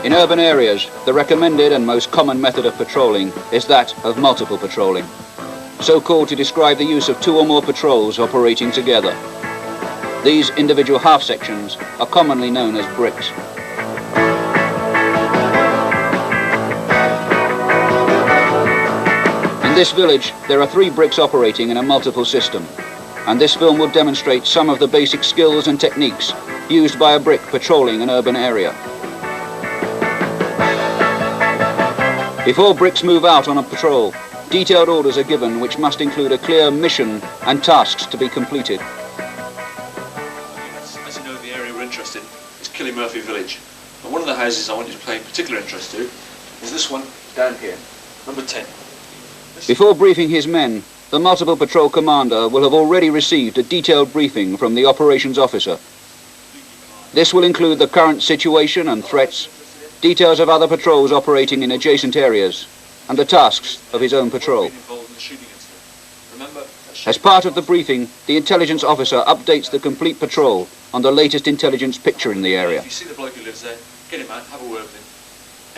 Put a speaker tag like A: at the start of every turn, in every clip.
A: In urban areas, the recommended and most common method of patrolling is that of multiple patrolling, so called to describe the use of 2 or more patrols operating together. These individual half sections are commonly known as bricks. In this village, there are 3 bricks operating in a multiple system, and this film will demonstrate some of the basic skills and techniques used by a brick patrolling an urban area. Before bricks move out on a patrol, detailed orders are given which must include a clear mission and tasks to be completed.
B: As you know, the area we're interested in is Murphy Village. And one of the houses I want you to pay particular interest to is this one down here, number 10.
A: Before briefing his men, the multiple patrol commander will have already received a detailed briefing from the operations officer. This will include the current situation and threats, details of other patrols operating in adjacent areas, and the tasks of his own patrol. As part of the briefing, the intelligence officer updates the complete patrol on the latest intelligence picture in the area.
B: If you see the bloke who lives there, get him out, have a word with him.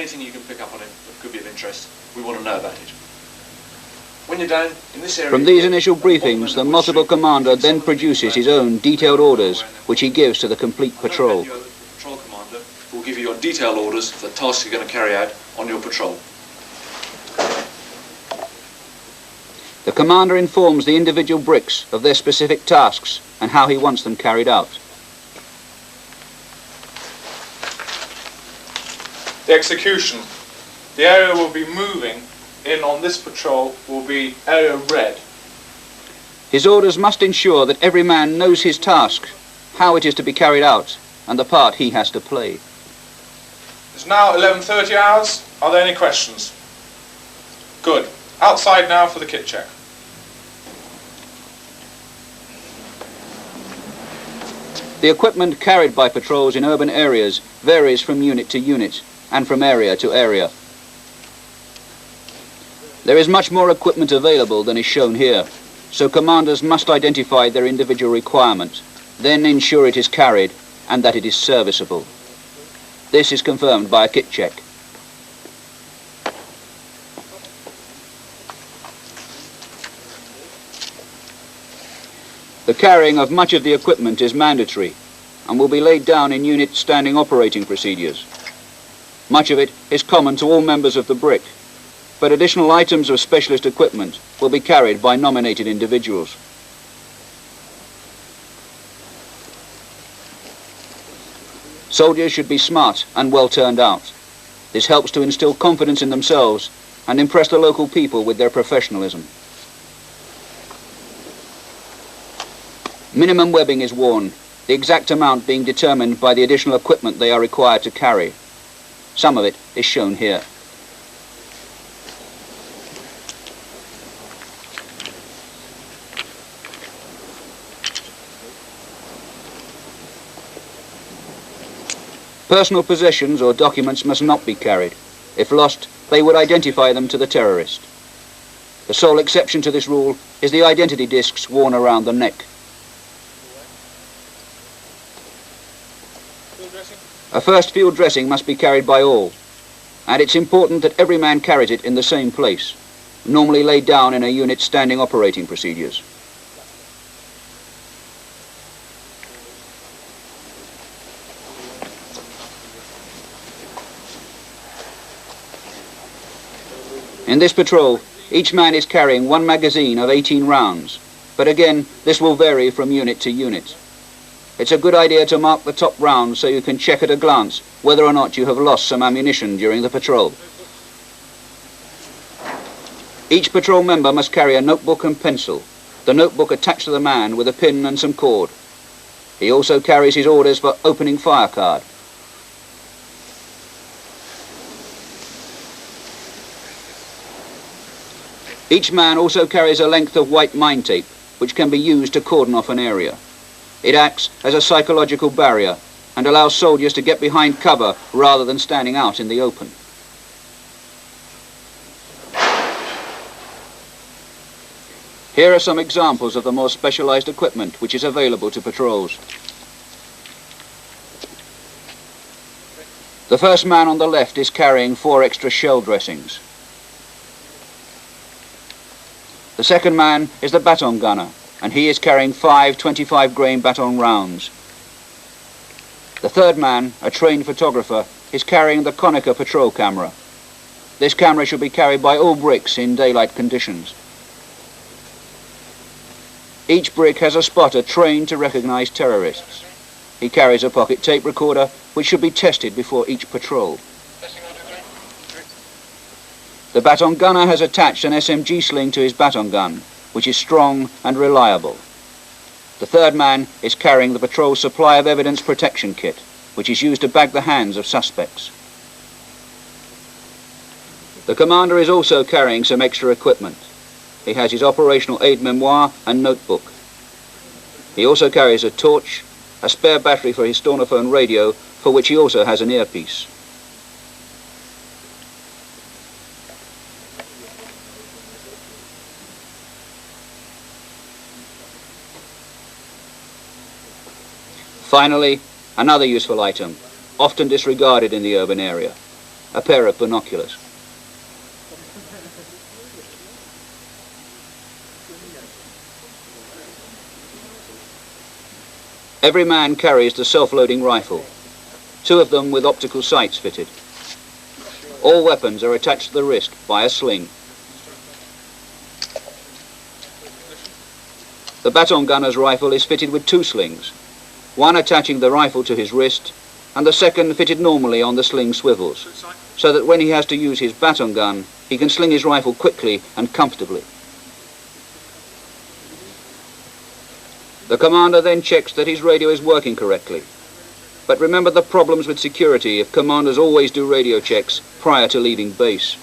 B: Anything you can pick up on him that could be of interest, we want to know about it. When you're down in this area...
A: From these initial briefings, the multiple commander then produces his own detailed orders, which he gives to the complete patrol.
B: Patrol commander will give you your detailed orders for the tasks you're going to carry out on your patrol.
A: The commander informs the individual bricks of their specific tasks and how he wants them carried out.
C: The execution. The area we'll be moving in on this patrol will be area red.
A: His orders must ensure that every man knows his task, how it is to be carried out, and the part he has to play.
C: It's now 11:30 hours. Are there any questions? Good. Outside now for the kit check.
A: The equipment carried by patrols in urban areas varies from unit to unit and from area to area. There is much more equipment available than is shown here, so commanders must identify their individual requirement, then ensure it is carried and that it is serviceable. This is confirmed by a kit check. The carrying of much of the equipment is mandatory and will be laid down in unit standing operating procedures. Much of it is common to all members of the brick, but additional items of specialist equipment will be carried by nominated individuals. Soldiers should be smart and well turned out. This helps to instill confidence in themselves and impress the local people with their professionalism. Minimum webbing is worn, the exact amount being determined by the additional equipment they are required to carry. Some of it is shown here. Personal possessions or documents must not be carried. If lost, they would identify them to the terrorist. The sole exception to this rule is the identity discs worn around the neck. A first field dressing must be carried by all, and it's important that every man carries it in the same place, normally laid down in a unit standing operating procedures. In this patrol, each man is carrying 1 magazine of 18 rounds, but again, this will vary from unit to unit. It's a good idea to mark the top round so you can check at a glance whether or not you have lost some ammunition during the patrol. Each patrol member must carry a notebook and pencil, the notebook attached to the man with a pin and some cord. He also carries his orders for opening fire card. Each man also carries a length of white mine tape, which can be used to cordon off an area. It acts as a psychological barrier and allows soldiers to get behind cover rather than standing out in the open. Here are some examples of the more specialized equipment which is available to patrols. The first man on the left is carrying 4 extra shell dressings. The second man is the baton gunner, and he is carrying 5 25-grain baton rounds. The third man, a trained photographer, is carrying the Konica patrol camera. This camera should be carried by all bricks in daylight conditions. Each brick has a spotter trained to recognize terrorists. He carries a pocket tape recorder, which should be tested before each patrol. The baton gunner has attached an SMG sling to his baton gun, which is strong and reliable. The third man is carrying the patrol's supply of evidence protection kit, which is used to bag the hands of suspects. The commander is also carrying some extra equipment. He has his operational aid memoir and notebook. He also carries a torch, a spare battery for his Stornophone radio, for which he also has an earpiece. Finally, another useful item, often disregarded in the urban area, a pair of binoculars. Every man carries the self-loading rifle, 2 of them with optical sights fitted. All weapons are attached to the wrist by a sling. The baton gunner's rifle is fitted with 2 slings, one attaching the rifle to his wrist and the second fitted normally on the sling swivels, so that when he has to use his baton gun, he can sling his rifle quickly and comfortably. The commander then checks that his radio is working correctly. But remember the problems with security if commanders always do radio checks prior to leaving base.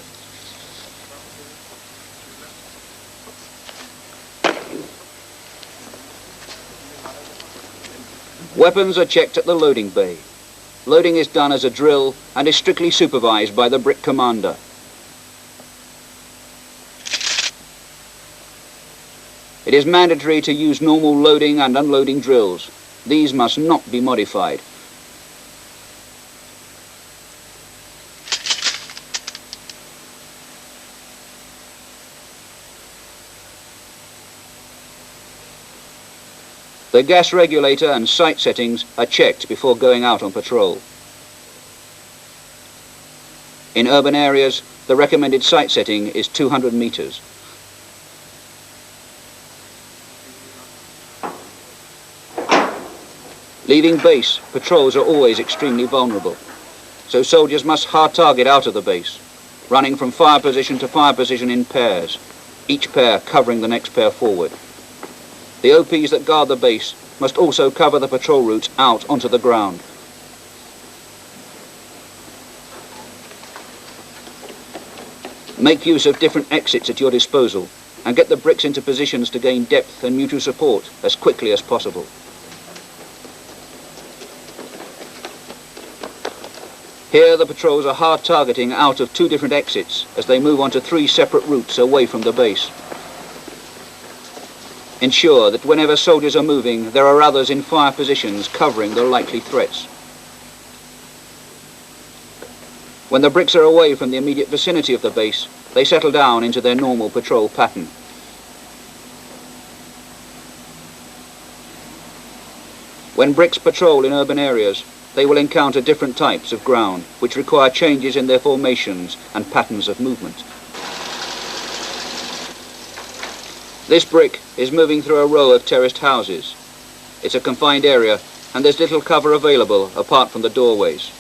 A: Weapons are checked at the loading bay. Loading is done as a drill and is strictly supervised by the brick commander. It is mandatory to use normal loading and unloading drills. These must not be modified. The gas regulator and sight settings are checked before going out on patrol. In urban areas, the recommended sight setting is 200 meters. Leaving base, patrols are always extremely vulnerable, so soldiers must hard target out of the base, running from fire position to fire position in pairs, each pair covering the next pair forward. The OPs that guard the base must also cover the patrol routes out onto the ground. Make use of different exits at your disposal and get the bricks into positions to gain depth and mutual support as quickly as possible. Here the patrols are hard targeting out of 2 different exits as they move onto 3 separate routes away from the base. Ensure that whenever soldiers are moving, there are others in fire positions covering the likely threats. When the bricks are away from the immediate vicinity of the base, they settle down into their normal patrol pattern. When bricks patrol in urban areas, they will encounter different types of ground, which require changes in their formations and patterns of movement. This brick is moving through a row of terraced houses. It's a confined area, and there's little cover available apart from the doorways.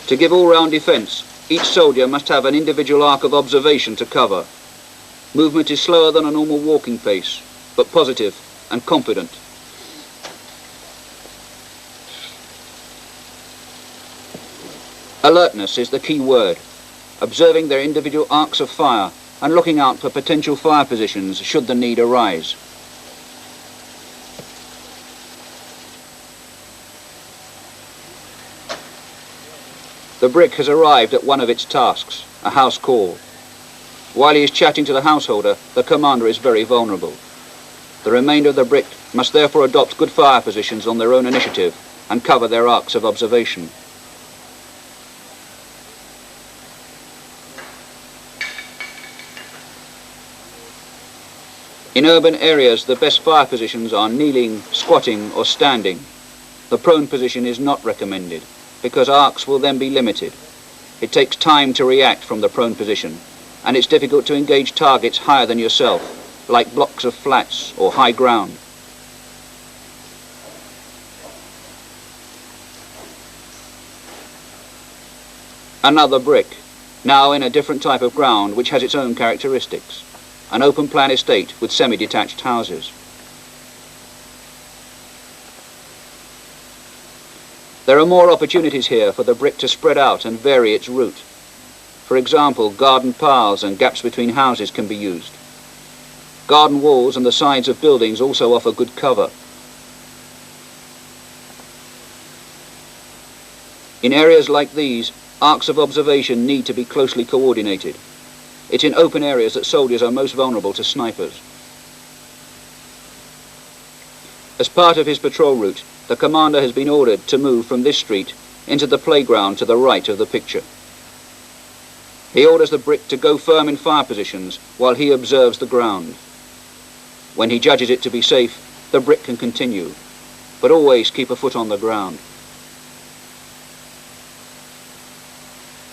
A: To give all-round defense, each soldier must have an individual arc of observation to cover. Movement is slower than a normal walking pace, but positive and confident. Alertness is the key word, observing their individual arcs of fire and looking out for potential fire positions should the need arise. The brick has arrived at one of its tasks, a house call. While he is chatting to the householder, the commander is very vulnerable. The remainder of the brick must therefore adopt good fire positions on their own initiative and cover their arcs of observation. In urban areas, the best fire positions are kneeling, squatting or standing. The prone position is not recommended because arcs will then be limited. It takes time to react from the prone position, and it's difficult to engage targets higher than yourself, like blocks of flats or high ground. Another brick, now in a different type of ground which has its own characteristics. An open plan estate with semi-detached houses. There are more opportunities here for the brick to spread out and vary its route. For example, garden paths and gaps between houses can be used. Garden walls and the sides of buildings also offer good cover. In areas like these, arcs of observation need to be closely coordinated. It's in open areas that soldiers are most vulnerable to snipers. As part of his patrol route, the commander has been ordered to move from this street into the playground to the right of the picture. He orders the brick to go firm in fire positions while he observes the ground. When he judges it to be safe, the brick can continue, but always keep a foot on the ground.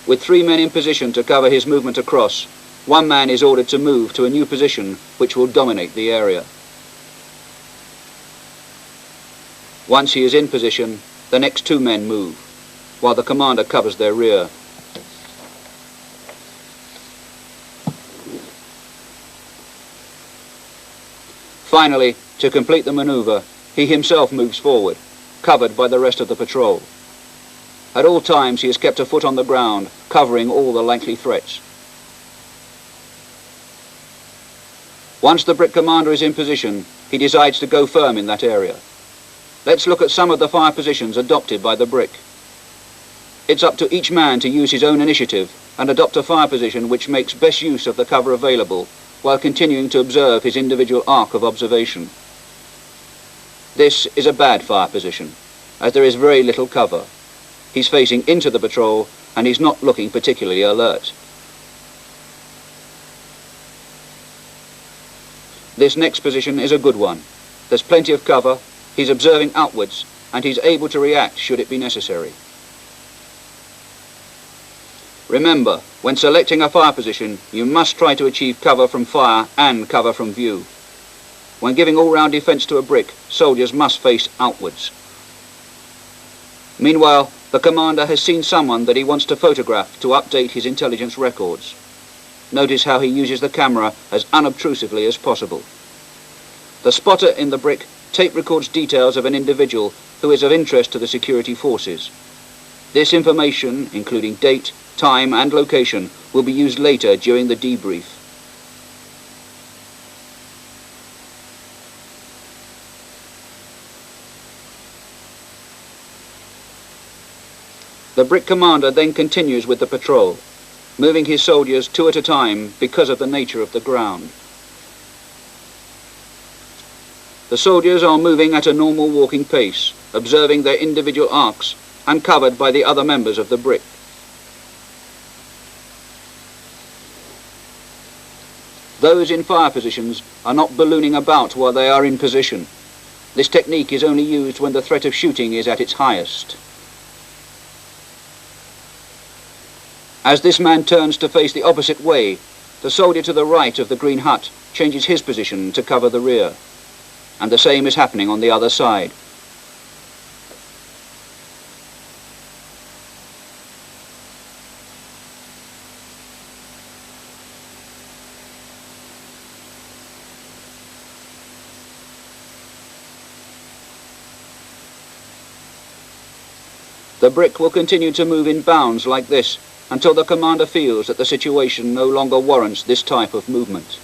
A: With 3 men in position to cover his movement across, 1 man is ordered to move to a new position which will dominate the area. Once he is in position, the next 2 men move, while the commander covers their rear. Finally, to complete the maneuver, he himself moves forward, covered by the rest of the patrol. At all times he has kept a foot on the ground, covering all the likely threats. Once the brick commander is in position, he decides to go firm in that area. Let's look at some of the fire positions adopted by the brick. It's up to each man to use his own initiative and adopt a fire position which makes best use of the cover available while continuing to observe his individual arc of observation. This is a bad fire position, as there is very little cover. He's facing into the patrol and he's not looking particularly alert. This next position is a good one. There's plenty of cover, he's observing outwards, and he's able to react should it be necessary. Remember, when selecting a fire position, you must try to achieve cover from fire and cover from view. When giving all-round defense to a brick, soldiers must face outwards. Meanwhile, the commander has seen someone that he wants to photograph to update his intelligence records. Notice how he uses the camera as unobtrusively as possible. The spotter in the brick tape records details of an individual who is of interest to the security forces. This information, including date, time and location, will be used later during the debrief. The brick commander then continues with the patrol, moving his soldiers 2 at a time because of the nature of the ground. The soldiers are moving at a normal walking pace, observing their individual arcs and covered by the other members of the brick. Those in fire positions are not ballooning about while they are in position. This technique is only used when the threat of shooting is at its highest. As this man turns to face the opposite way, the soldier to the right of the green hut changes his position to cover the rear. And the same is happening on the other side. The brick will continue to move in bounds like this until the commander feels that the situation no longer warrants this type of movement.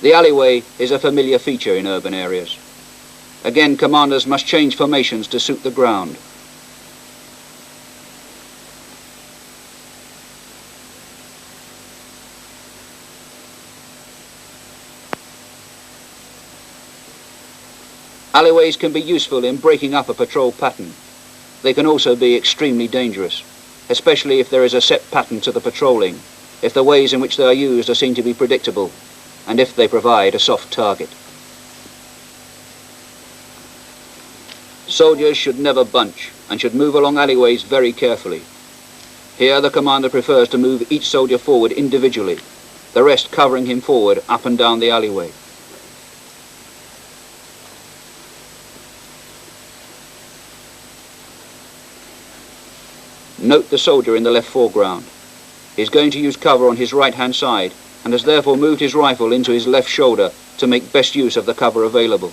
A: The alleyway is a familiar feature in urban areas. Again, commanders must change formations to suit the ground. Alleyways can be useful in breaking up a patrol pattern. They can also be extremely dangerous, especially if there is a set pattern to the patrolling, if the ways in which they are used are seen to be predictable, and if they provide a soft target. Soldiers should never bunch and should move along alleyways very carefully. Here the commander prefers to move each soldier forward individually, the rest covering him forward up and down the alleyway. Note the soldier in the left foreground. He is going to use cover on his right-hand side and has therefore moved his rifle into his left shoulder to make best use of the cover available.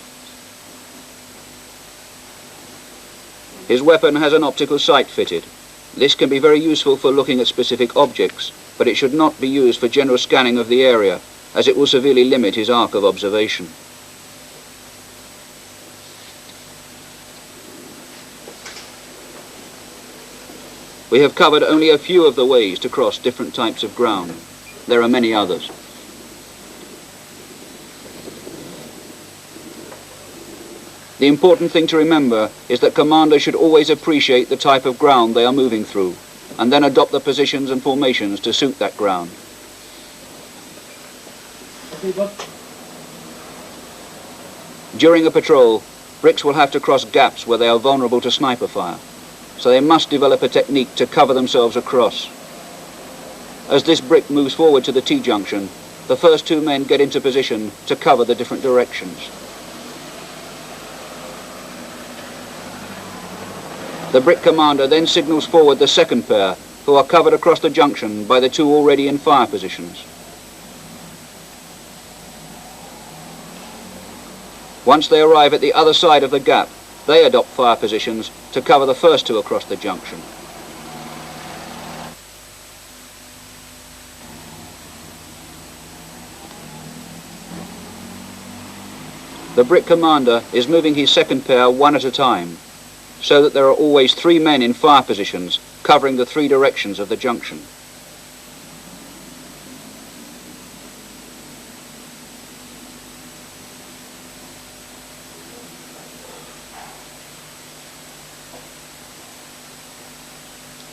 A: His weapon has an optical sight fitted. This can be very useful for looking at specific objects, but it should not be used for general scanning of the area, as it will severely limit his arc of observation. We have covered only a few of the ways to cross different types of ground. There are many others. The important thing to remember is that commanders should always appreciate the type of ground they are moving through, and then adopt the positions and formations to suit that ground. During a patrol, bricks will have to cross gaps where they are vulnerable to sniper fire, so they must develop a technique to cover themselves across. As this brick moves forward to the T-junction, the first two men get into position to cover the different directions. The brick commander then signals forward the second pair, who are covered across the junction by the two already in fire positions. Once they arrive at the other side of the gap, they adopt fire positions to cover the first two across the junction. The brick commander is moving his second pair one at a time, so that there are always three men in fire positions covering the three directions of the junction.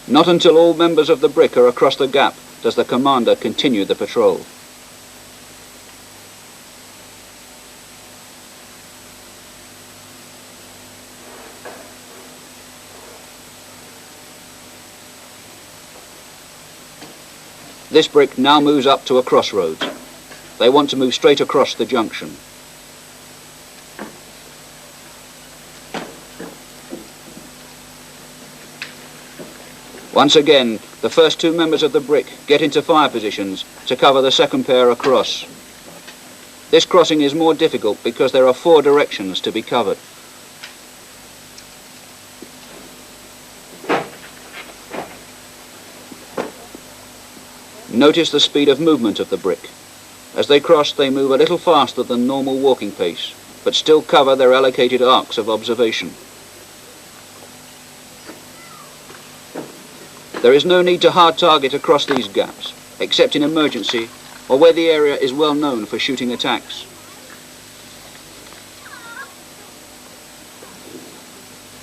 A: Not until all members of the brick are across the gap does the commander continue the patrol. This brick now moves up to a crossroads. They want to move straight across the junction. Once again, the first two members of the brick get into fire positions to cover the second pair across. This crossing is more difficult because there are four directions to be covered. Notice the speed of movement of the brick. As they cross, they move a little faster than normal walking pace, but still cover their allocated arcs of observation. There is no need to hard target across these gaps, except in emergency or where the area is well known for shooting attacks.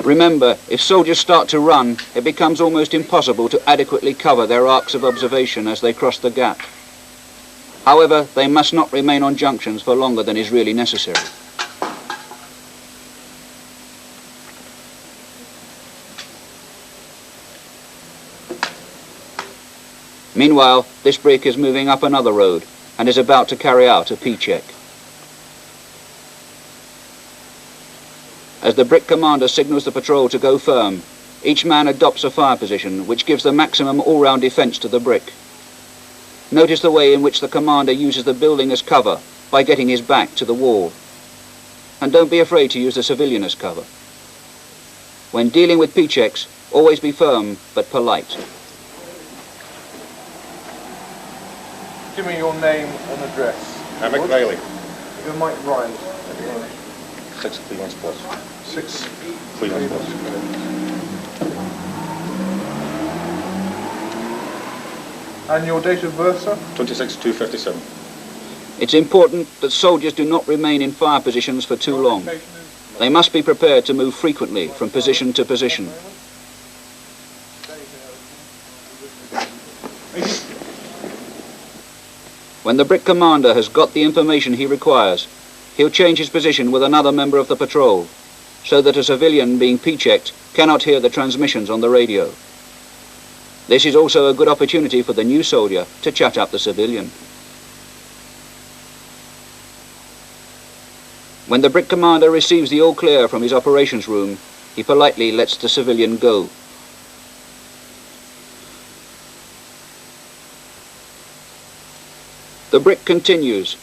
A: Remember, if soldiers start to run, it becomes almost impossible to adequately cover their arcs of observation as they cross the gap. However, they must not remain on junctions for longer than is really necessary. Meanwhile, this brick is moving up another road and is about to carry out a Pcheck. As the brick commander signals the patrol to go firm, each man adopts a fire position which gives the maximum all-round defense to the brick. Notice the way in which the commander uses the building as cover by getting his back to the wall. And don't be afraid to use the civilian as cover. When dealing with Pchecks, always be firm but polite.
C: Give me your name and address.
D: Hammock Valley.
C: Your mic rise.
D: 631 spots.
C: 631 spots. And your date of birth, sir?
D: 26/2/57.
A: It's important that soldiers do not remain in fire positions for too long. They must be prepared to move frequently from position to position. When the brick commander has got the information he requires, he'll change his position with another member of the patrol, so that a civilian being Pchecked cannot hear the transmissions on the radio. This is also a good opportunity for the new soldier to chat up the civilian. When the brick commander receives the all clear from his operations room, he politely lets the civilian go. The brick continues,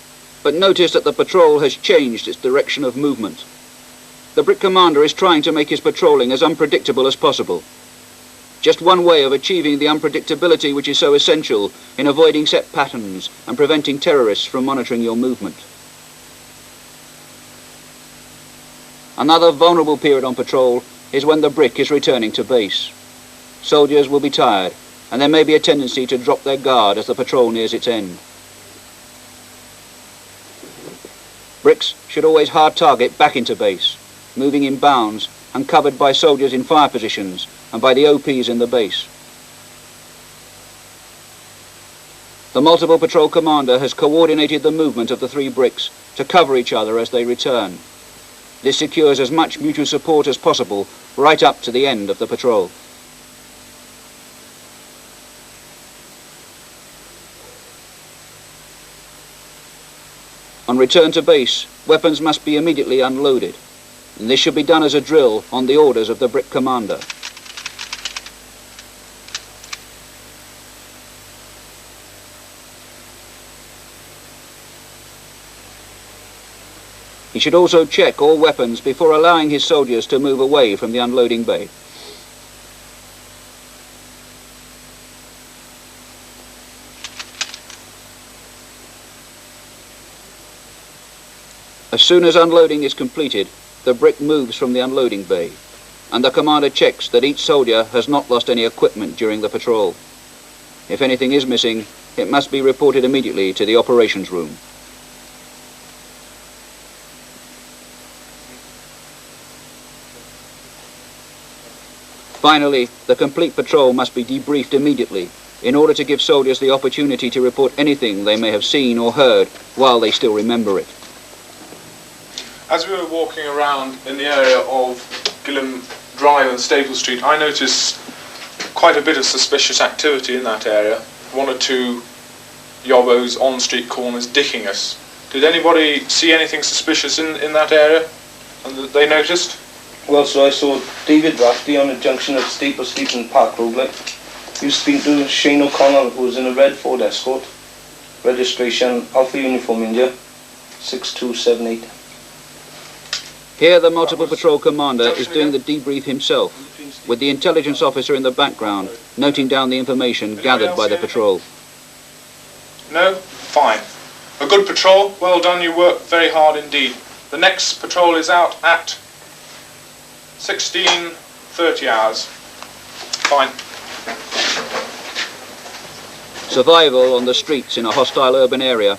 A: but notice that the patrol has changed its direction of movement. The brick commander is trying to make his patrolling as unpredictable as possible. Just one way of achieving the unpredictability which is so essential in avoiding set patterns and preventing terrorists from monitoring your movement. Another vulnerable period on patrol is when the brick is returning to base. Soldiers will be tired, and there may be a tendency to drop their guard as the patrol nears its end. Bricks should always hard target back into base, moving in bounds and covered by soldiers in fire positions and by the OPs in the base. The multiple patrol commander has coordinated the movement of the three bricks to cover each other as they return. This secures as much mutual support as possible right up to the end of the patrol. On return to base, weapons must be immediately unloaded, and this should be done as a drill on the orders of the brick commander. He should also check all weapons before allowing his soldiers to move away from the unloading bay. As soon as unloading is completed, the brick moves from the unloading bay, and the commander checks that each soldier has not lost any equipment during the patrol. If anything is missing, it must be reported immediately to the operations room. Finally, the complete patrol must be debriefed immediately in order to give soldiers the opportunity to report anything they may have seen or heard while they still remember it.
C: As we were walking around in the area of Gilham Drive and Staple Street, I noticed quite a bit of suspicious activity in that area. One or two yobbos on street corners dicking us. Did anybody see anything suspicious in that area and that they noticed?
E: Well, so I saw David Rafferty on the junction of Staple Street and Park Road. He was speaking to Shane O'Connell, who was in a red Ford Escort. Registration Alpha Uniform India 6278.
A: Here the multiple patrol commander is doing the debrief himself, with the intelligence officer in the background noting down the information gathered by the patrol.
C: No? Fine. A good patrol. Well done, you worked very hard indeed. The next patrol is out at 16:30 hours. Fine.
A: Survival on the streets in a hostile urban area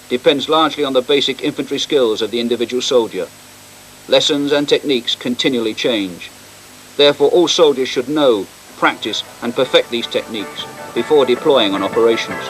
A: depends largely on the basic infantry skills of the individual soldier. Lessons and techniques continually change. Therefore, all soldiers should know, practice and perfect these techniques before deploying on operations.